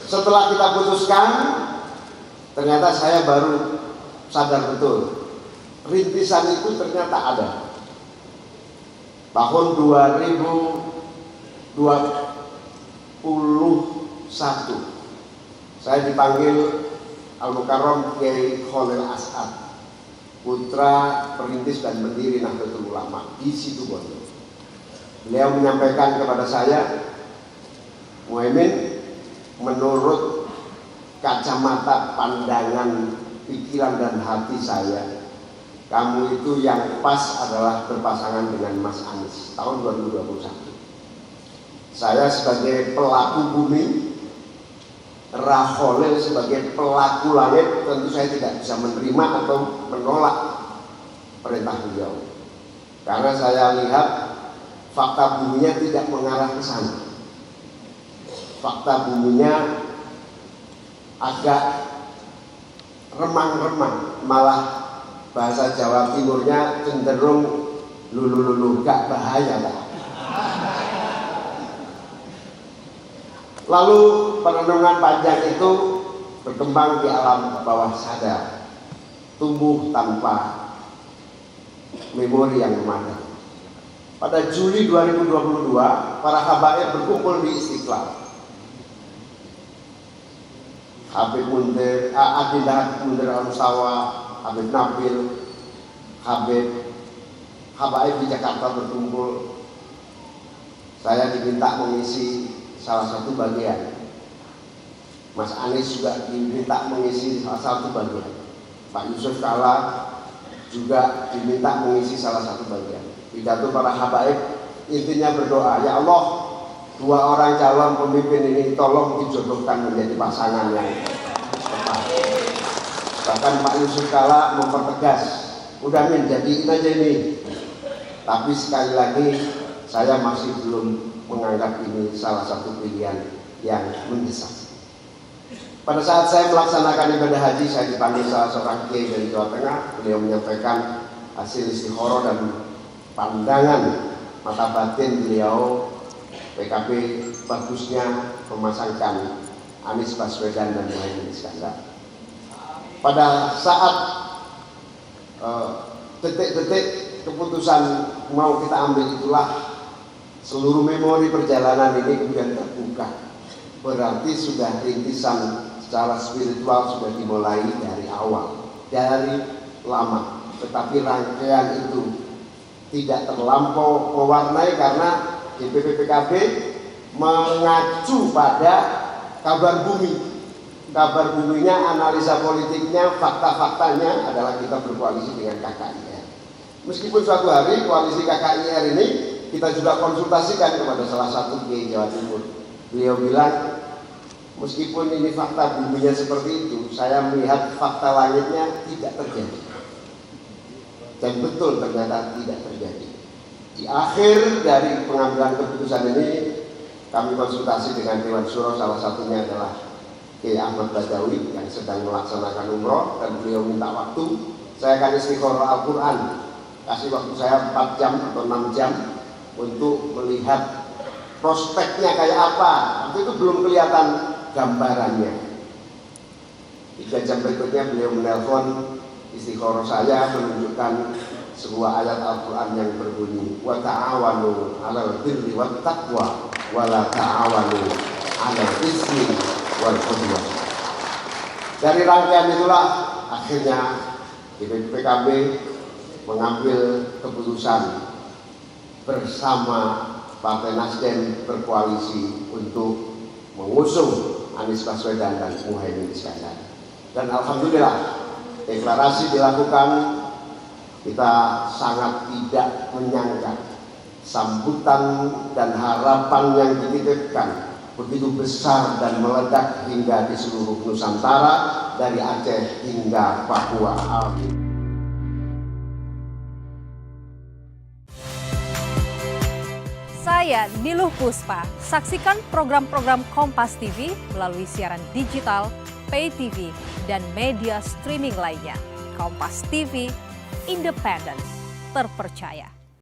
Setelah kita putuskan, ternyata saya baru sadar betul, rintisan itu ternyata ada. Tahun 2021 saya dipanggil Al-Mukarram Kiai Khalil As'ad, putra perintis dan pendiri Nahdlatul Ulama di Situbondo. Beliau menyampaikan kepada saya, Muhaimin, menurut kacamata pandangan pikiran dan hati saya, kamu itu yang pas adalah berpasangan dengan Mas Anies tahun 2021. Saya sebagai pelaku bumi, Khalil sebagai pelaku langit, tentu saya tidak bisa menerima atau menolak perintah beliau, karena saya lihat fakta buminya tidak mengarah ke sana. Fakta buminya agak remang-remang, malah bahasa Jawa Timurnya cenderung lulu-lulu, gak bahaya lah. Lalu perenungan panjang itu berkembang di alam bawah sadar, tumbuh tanpa memori yang memadai. Pada Juli 2022, para habaib berkumpul di Istiqlal. Habib Mundir, Adinda Mundir Al-Mustawa, Habib Nabil, habaib di Jakarta berkumpul. Saya diminta mengisi salah satu bagian. Mas Anies juga diminta mengisi salah satu bagian. Pak Yusuf Kala juga diminta mengisi salah satu bagian. Pidato para habaib intinya berdoa, ya Allah, dua orang calon pemimpin ini tolong dijodohkan menjadi pasangan yang tepat. Bahkan Pak Yusuf Kala mempertegas, udah Min, jadiin aja ini. Tapi sekali lagi saya masih belum menganggap ini salah satu pilihan yang mendesak. Pada saat saya melaksanakan ibadah haji, saya dipanggil salah seorang kiai dari Jawa Tengah. Beliau menyampaikan hasil istikharah dan pandangan mata batin beliau PKB bagusnya memasangkan Anies Baswedan dan Muhaimin Iskandar. Pada saat detik-detik keputusan mau kita ambil itulah seluruh memori perjalanan ini kemudian terbuka. Berarti sudah rintisan secara spiritual sudah dimulai dari awal, dari lama. Tetapi rangkaian itu tidak terlampau mewarnai karena DPP PKB mengacu pada kabar bumi. Kabar buminya, analisa politiknya, fakta-faktanya adalah kita berkoalisi dengan KKIR. Meskipun suatu hari koalisi KKIR ini kita juga konsultasikan kepada salah satu kiai Jawa Timur. Beliau bilang, meskipun ini fakta buminya seperti itu, saya melihat fakta langitnya tidak terjadi. Dan betul ternyata tidak terjadi. Di akhir dari pengambilan keputusan ini, kami konsultasi dengan Dewan Syuro, salah satunya adalah Kiai Ahmad Badawi yang sedang melaksanakan umroh, dan beliau minta waktu. Saya akan istikharah Al-Quran, kasih waktu saya 4 jam atau 6 jam untuk melihat prospeknya kayak apa. Waktu itu belum kelihatan gambarannya. 3 jam berikutnya beliau menelpon istikharah saya, menunjukkan sebuah ayat Al-Quran yang berbunyi, wa ta'awanu 'alal birri wat taqwa wa la ta'awanu 'alal ismi wal 'udwan. Dari rangkaian itulah akhirnya DPP PKB mengambil keputusan bersama Partai Nasdem berkoalisi untuk mengusung Anies Baswedan dan Muhaimin Iskandar. Dan alhamdulillah deklarasi dilakukan. Kita sangat tidak menyangka sambutan dan harapan yang dititipkan begitu besar dan meledak hingga di seluruh Nusantara, dari Aceh hingga Papua. Amin. Saya Niluh Puspa. Saksikan program-program Kompas TV melalui siaran digital, pay TV, dan media streaming lainnya. Kompas TV, independen, terpercaya.